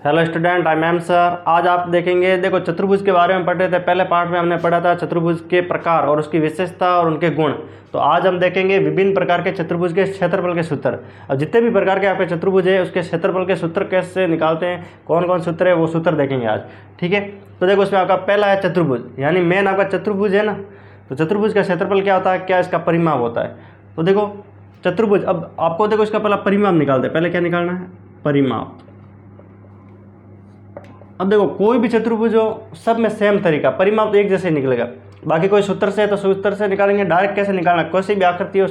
Hello student, I am sir. आज आप देखेंगे, देखो चतुर्भुज के बारे में पढ़ रहे थे। पहले पार्ट में हमने पढ़ा था चतुर्भुज के प्रकार और उसकी विशेषता और उनके गुण। तो आज हम देखेंगे विभिन्न प्रकार के चतुर्भुज के क्षेत्रफल के सूत्र। अब जितने भी प्रकार के आपके चतुर्भुज है उसके क्षेत्रफल के सूत्र कैसे निकालते हैं, कौन कौन सूत्र है, वो सूत्र देखेंगे आज। ठीक है, तो देखो उसमें आपका पहला है चतुर्भुज, यानी मेन आपका चतुर्भुज है ना। तो चतुर्भुज का क्षेत्रफल क्या होता है, क्या इसका परिमाप होता है। तो देखो चतुर्भुज, अब आपको देखो इसका पहला परिमाप निकालते हैं। पहले क्या निकालना है, परिमाप। अब देखो कोई भी चतुर्भुज हो, सब में सेम तरीका, परिमाप तो एक जैसे ही निकलेगा। बाकी कोई सूत्र से है तो सूत्र से निकालेंगे, डायरेक्ट कैसे निकालना, कोई भी आकृति हो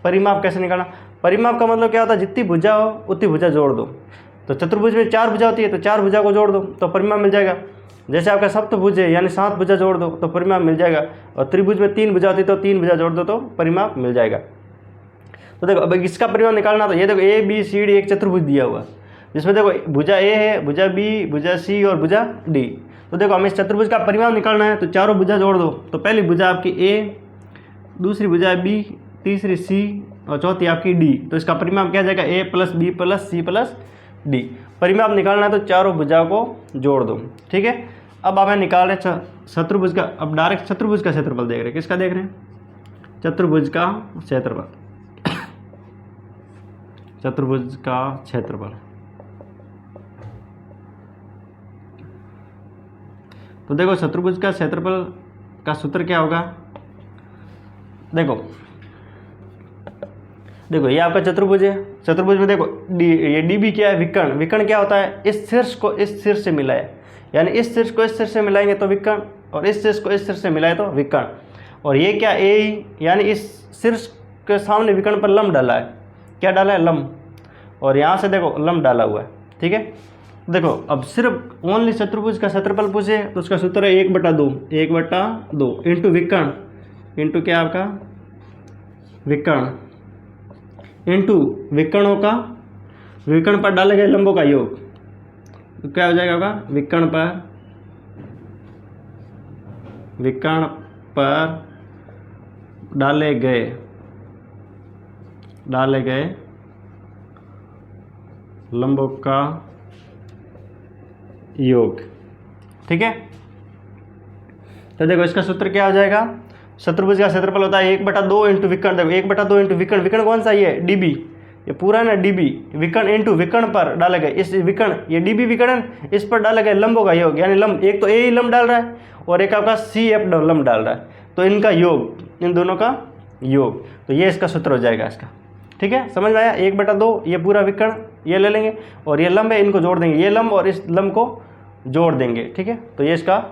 परिमाप कैसे निकालना। परिमाप का मतलब क्या होता है, जितनी भुजा हो उतनी भुजा जोड़ दो। तो चतुर्भुज में 4 भुजा होती है तो 4 भुजा को जोड़ दो तो परिमाप मिल जाएगा। जैसे आपका सप्तभुज है यानी 7 भुजा जोड़ दो तो परिमाप मिल जाएगा। और त्रिभुज में 3 भुजा होती है तो 3 भुजा जोड़ दो तो परिमाप मिल जाएगा। तो देखो अब इसका परिमाप निकालना, तो ये देखो ABCD एक चतुर्भुज दिया हुआ, जिसमें देखो भुजा ए है, भुजा बी, भुजा सी और भुजा डी। तो देखो हमें इस चतुर्भुज का परिमाप निकालना है तो चारों भुजा जोड़ दो। तो पहली भुजा आपकी ए, दूसरी भुजा बी, तीसरी सी और चौथी आपकी डी। तो इसका परिमाप क्या जाएगा, A + B + C + D। परिमाप निकालना है तो चारों भुजा को जोड़ दो। ठीक है, अब हमें निकाल रहे चतुर्भुज का। अब डायरेक्ट चतुर्भुज का क्षेत्रफल देख रहे हैं। किसका देख रहे हैं, चतुर्भुज का क्षेत्रफल। चतुर्भुज का क्षेत्रफल। तो देखो चतुर्भुज का क्षेत्रफल का सूत्र क्या होगा। देखो ये आपका चतुर्भुज है। चतुर्भुज में देखो ये DB क्या है, विकर्ण। विकर्ण क्या होता है, इस शीर्ष को इस शीर्ष से मिलाए, यानी इस शीर्ष को इस शीर्ष से मिलाएंगे तो विकर्ण, और इस शीर्ष को इस शीर्ष से मिलाए तो विकर्ण। और ये क्या A, यानी इस शीर्ष के सामने विकर्ण पर लंब डाला है। क्या डाला है, लंब। और यहाँ से देखो लंब डाला हुआ है। ठीक है, देखो अब सिर्फ ओनली चतुर्भुज का क्षेत्रफल पूछे तो उसका सूत्र है 1/2 इंटू विकर्ण, इंटू क्या आपका विकर्ण, इंटू विकर्णों का, विकर्ण पर डाले गए लंबों का योग। तो क्या हो जाएगा आपका, विकर्ण पर डाले गए लंबों का योग। ठीक है, तो देखो इसका सूत्र क्या हो जाएगा, चतुर्भुज का क्षेत्रफल होता है 1/2 इंटू विकर्ण। देखो 1/2 इंटू विकर्ण, विकर्ण कौन सा ये DB, ये पूरा है ना DB। विकर्ण इंटू विकर्ण पर डाले गए, इस विकर्ण ये DB विकर्ण, इस पर डाले गए लंबों का योग, यानी लंब एक तो A ही लंब डाल रहा है और एक आपका CF लंब डाल रहा है, तो इनका योग, इन दोनों का योग। तो ये इसका सूत्र हो जाएगा इसका। ठीक है, समझ में आया। 1/2 ये पूरा विकर्ण ये ले लेंगे और ये लंब है, इनको जोड़ देंगे, ये लंब और इस लंब को जोड़ देंगे। ठीक है, तो ये इसका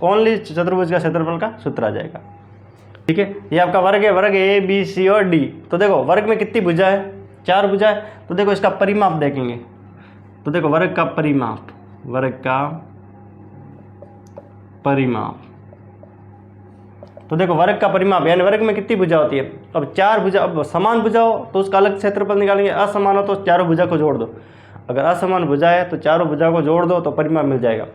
ओनली चतुर्भुज का क्षेत्रफल का सूत्र आ जाएगा। ठीक है, ये आपका वर्ग है, वर्ग A B C और D। तो देखो वर्ग में कितनी भुजा है, 4 भुजा है। तो देखो इसका परिमाप देखेंगे, तो देखो वर्ग का परिमाप, तो देखो वर्ग का परिमाप यानी वर्ग में कितनी भुजा होती है। अब 4 भुजा, अब समान भुजा हो तो उसका अलग क्षेत्रफल निकालेंगे, असमान हो तो चारों भुजा को जोड़ दो। अगर असमान भुजा है तो चारों भुजा को जोड़ दो तो परिमाप मिल जाएगा।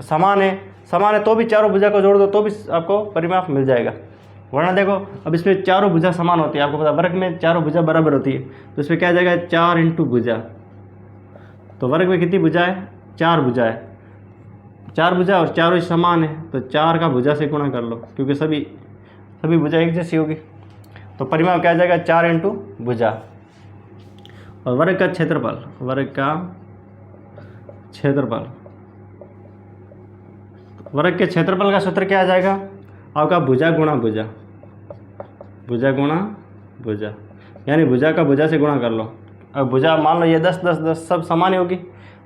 समान है तो भी चारों भुजा को जोड़ दो तो भी आपको परिमाप मिल जाएगा। वरना देखो अब इसमें चारों भुजा समान होती है, आपको पता वर्ग में चारों भुजा बराबर होती है, तो इसमें क्या आ जाएगा 4 इंटू भुजा। तो वर्ग में कितनी भुजा है, 4 भुजा है, 4 भुजा और चारों ही समान है तो 4 का भुजा से गुणा कर लो, क्योंकि सभी भुजा एक जैसी होगी। तो परिमाप क्या आ जाएगा 4 इंटू भुजा। और वर्ग का क्षेत्रफल, वर्ग के क्षेत्रफल का सूत्र क्या आ जाएगा आपका, भुजा गुणा भुजा, यानी भुजा का भुजा से गुणा कर लो। अब भुजा मान लो ये 10 10 10 सब समान होगी,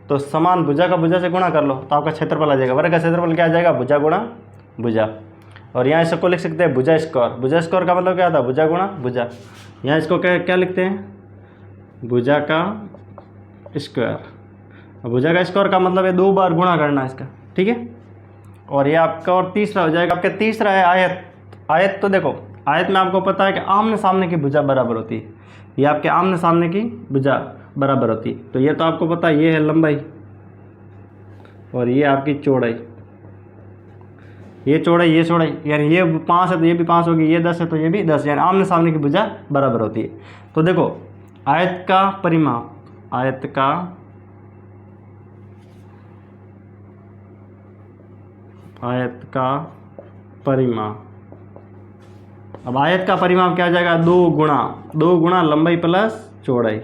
तो समान भुजा का भुजा से गुणा कर लो तो आपका क्षेत्रफल आ जाएगा। वर्ग का क्षेत्रफल क्या आ जाएगा, भुजा गुणा भुजा। और यहाँ इसको लिख सकते हैं भुजा स्क्वायर। भुजा स्क्वायर का मतलब क्या था, भुजा गुणा भुजा। यहाँ इसको क्या लिखते हैं, भुजा का स्क्वायर। भुजा का स्क्वायर का मतलब है 2 बार गुणा करना इसका। ठीक है, और ये आपका और तीसरा हो जाएगा, आपका तीसरा है आयत। तो देखो आयत में आपको पता है कि आमने सामने की भुजा बराबर होती है, ये आपके आमने सामने की भुजा बराबर होती है। तो ये तो आपको पता है, ये है लंबाई और ये आपकी चौड़ाई, ये चौड़ाई यानी ये 5 है तो ये भी 5 होगी, ये 10 है तो ये भी 10, यानी आमने सामने की भुजा बराबर होती है। तो देखो आयत का आयत का परिमाप। अब आयत का परिमाप क्या हो जाएगा, 2 गुणा लंबाई प्लस चौड़ाई,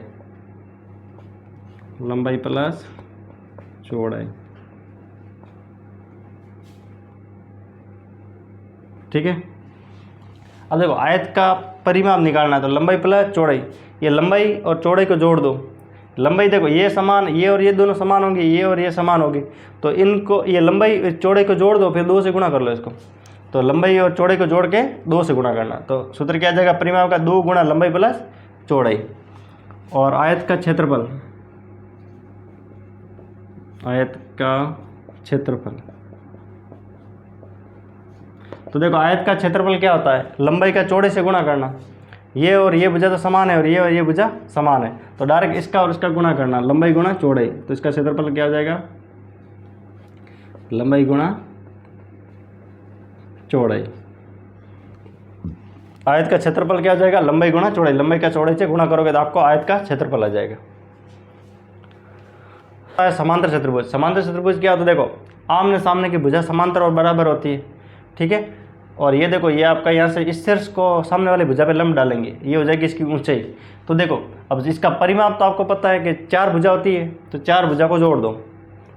लंबाई प्लस चौड़ाई। ठीक है। अब देखो आयत का परिमाप निकालना है तो लंबाई प्लस चौड़ाई, ये लंबाई और चौड़ाई को जोड़ दो। लंबाई देखो ये समान, ये और ये दोनों समान होंगे, ये और ये समान होगी, तो इनको ये लंबाई चौड़ाई को जोड़ दो, फिर 2 से गुणा कर लो इसको। तो लंबाई और चौड़ाई को जोड़ के 2 से गुणा करना, तो सूत्र क्या आ जाएगा, परिमाप का 2 गुणा लंबाई प्लस चौड़ाई। और आयत का क्षेत्रफल, आयत का क्षेत्रफल, तो देखो आयत का क्षेत्रफल क्या होता है, लंबाई का चौड़ाई से गुणा करना। ये और ये भुजा तो समान है और ये भुजा समान है, तो डायरेक्ट इसका और इसका गुणा करना, लंबाई गुणा चौड़ाई। तो इसका क्षेत्रफल क्या हो जाएगा, लंबाई गुणा चौड़ाई। आयत का क्षेत्रफल क्या हो जाएगा, लंबाई गुणा चौड़ाई। लंबाई का चौड़ाई से गुणा करोगे तो आपको आयत का क्षेत्रफल आ जाएगा। समांतर चतुर्भुज, समांतर चतुर्भुज क्या होता है, देखो आमने सामने की भुजा समांतर और बराबर होती है। ठीक है। और ये देखो ये आपका यहाँ से इस शीर्ष को सामने वाली भुजा पे लंब डालेंगे, ये हो जाएगी इसकी ऊंचाई। तो देखो अब इसका परिमाप तो आपको पता है कि 4 भुजा होती है, तो 4 भुजा को जोड़ दो।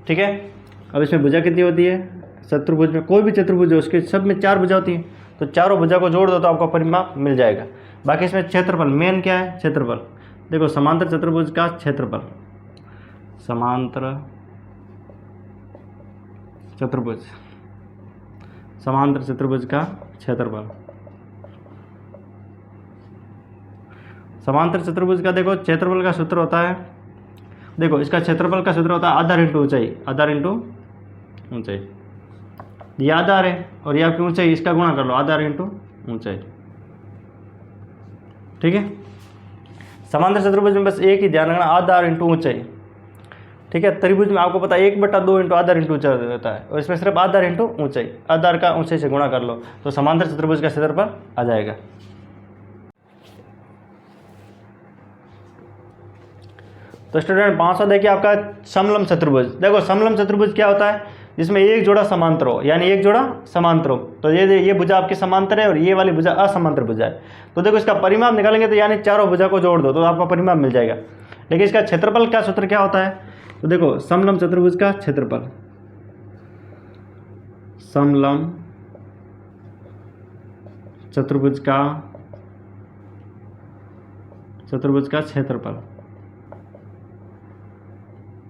ठीक है। अब इसमें भुजा कितनी होती है, चतुर्भुज में कोई भी चतुर्भुज हो उसके सब में 4 भुजा होती है, तो चारों भुजा को जोड़ दो तो आपको परिमाप मिल जाएगा। बाकी इसमें क्षेत्रफल मेन क्या है, क्षेत्रफल। देखो समांतर चतुर्भुज का क्षेत्रफल, समांतर चतुर्भुज, समांतर चतुर्भुज का क्षेत्रफल। समांतर चतुर्भुज का देखो क्षेत्रफल का सूत्र होता है, देखो इसका क्षेत्रफल का सूत्र होता है आधार इंटू ऊंचाई, आधार इंटू ऊंचाई। ये आधार है और ये आपकी ऊंचाई, इसका गुणा कर लो, आधार इंटू ऊंचाई। ठीक है। समांतर चतुर्भुज में बस एक ही ध्यान रखना, आधार इंटू ऊंचाई। ठीक है। त्रिभुज में आपको पता है 1/2 इंटू आधार इंटू ऊंचाई होता है, और इसमें सिर्फ आधार इंटू ऊंचाई, आधार का ऊंचाई से गुणा कर लो तो समांतर चतुर्भुज का क्षेत्रफल आ जाएगा। तो स्टूडेंट 5वां देखिए आपका समलंब चतुर्भुज। देखो समलंब चतुर्भुज क्या होता है, जिसमें एक जोड़ा समांतर हो, यानी एक जोड़ा समांतर हो। तो ये भुजा आपकी समांतर है और ये वाली भुजा असमांतर भुजा है। तो देखो इसका परिमाप निकालेंगे तो यानी चारों भुजा को जोड़ दो तो आपका परिमाप मिल जाएगा। लेकिन इसका क्षेत्रफल का सूत्र क्या होता है, तो देखो समलंब चतुर्भुज का क्षेत्रफल, समलंब चतुर्भुज का क्षेत्रफल।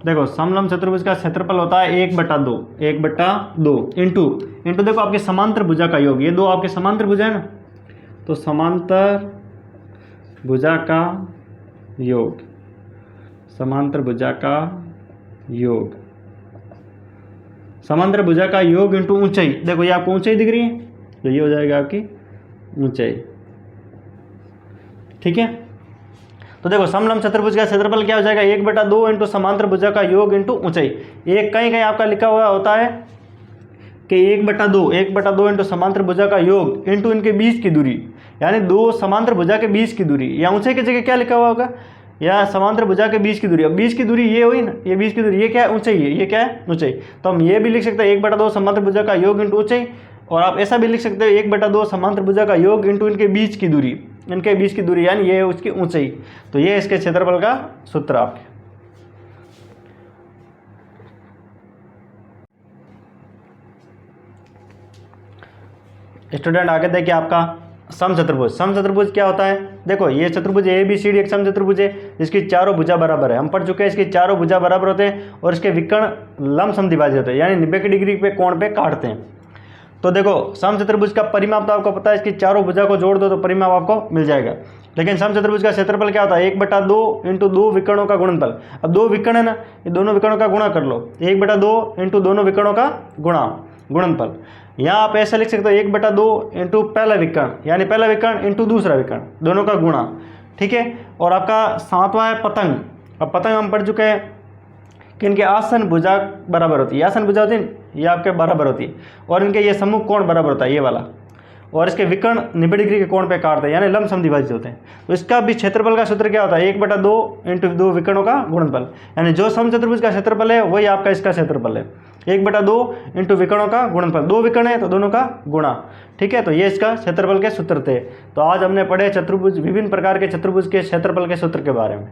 देखो समलंब चतुर्भुज का क्षेत्रफल होता है 1/2 इंटू देखो आपके समांतर भुजा का योग, ये दो आपके समांतर भुजा है ना, तो समांतर भुजा का योग, समांतर भुजा का योग, समांतर भुजा का योग इंटू ऊंचाई। देखो ये आपको ऊंचाई दिख रही है, तो ये हो जाएगा आपकी ऊंचाई। ठीक है। तो देखो समलंब चतुर्भुज का क्षेत्रफल क्या हो जाएगा, 1/2 इंटू समांतर भुजा का योग इंटू ऊंचाई। एक कहीं आपका लिखा हुआ होता है कि 1/2 इंटू समांतर भुजा का योग इंटू इनके बीच की दूरी, यानी दो समांतर भुजा के बीच की दूरी, या ऊंचाई की जगह क्या लिखा हुआ होगा, या समांतर भुजा के बीच की दूरी। अब बीच की दूरी ये हुई ना, ये बीच की दूरी, ये क्या है, ऊंचाई है, ये क्या है, ऊंचाई। तो हम ये भी लिख सकते हैं 1/2 समांतर भुजा का योग इंटू ऊंचाई, और आप ऐसा भी लिख सकते हो 1/2 समांतर भुजा का योग इंटू इनके बीच की दूरी, इनके बीच की दूरी यानी ये है उसकी ऊंचाई। तो ये इसके क्षेत्रफल का सूत्र आपके। स्टूडेंट आगे देखिए आपका समचतुर्भुज। समचतुर्भुज क्या होता है, देखो ये चतुर्भुज ABCD एक समचतुर्भुज है जिसकी चारों भुजा बराबर है। हम पढ़ चुके हैं इसकी चारों भुजा बराबर होते हैं और इसके विकर्ण लंब समद्विभाजित होते हैं, यानी 90 डिग्री पे कोण पे काटते हैं। तो देखो समचतुर्भुज का परिमाप तो आपको पता है, इसकी चारों भुजा को जोड़ दो तो परिमाप आपको मिल जाएगा। लेकिन समचतुर्भुज का क्षेत्रफल क्या होता है, 1/2 इंटू 2 विकर्णों का गुणनफल। अब 2 विकर्ण है ना, ये दोनों विकर्णों का गुणा कर लो, 1/2 इंटू दोनों विकर्णों का गुणनफल। यहाँ आप ऐसा लिख सकते हो 1/2 इंटू पहला विकर्ण, यानी पहला विकर्ण इंटू दूसरा विकर्ण, दोनों का गुणा। ठीक है। और आपका 7वां है पतंग। अब पतंग हम पढ़ चुके हैं कि इनके आसन भुजा बराबर होती है, आसन भुजा होती है ये आपके बराबर होती है, और इनके ये सम्मुख कोण बराबर होता है ये वाला, और इसके विकर्ण 90 डिग्री के कोण पे काटते हैं, यानी लंब समद्विभाजित होते हैं। तो इसका भी क्षेत्रफल का सूत्र क्या होता है, 1/2 इंटू 2 विकर्णों का गुणनफल, यानी जो समचतुर्भुज का क्षेत्रफल है वही आपका इसका क्षेत्रफल है। 1/2 इंटू विकर्णों का गुणनफल, 2 विकर्ण है तो दोनों का गुणा। ठीक है, तो ये इसका क्षेत्रफल के सूत्र थे। तो आज हमने पढ़े चतुर्भुज, विभिन्न प्रकार के चतुर्भुज के क्षेत्रफल के सूत्र के बारे में।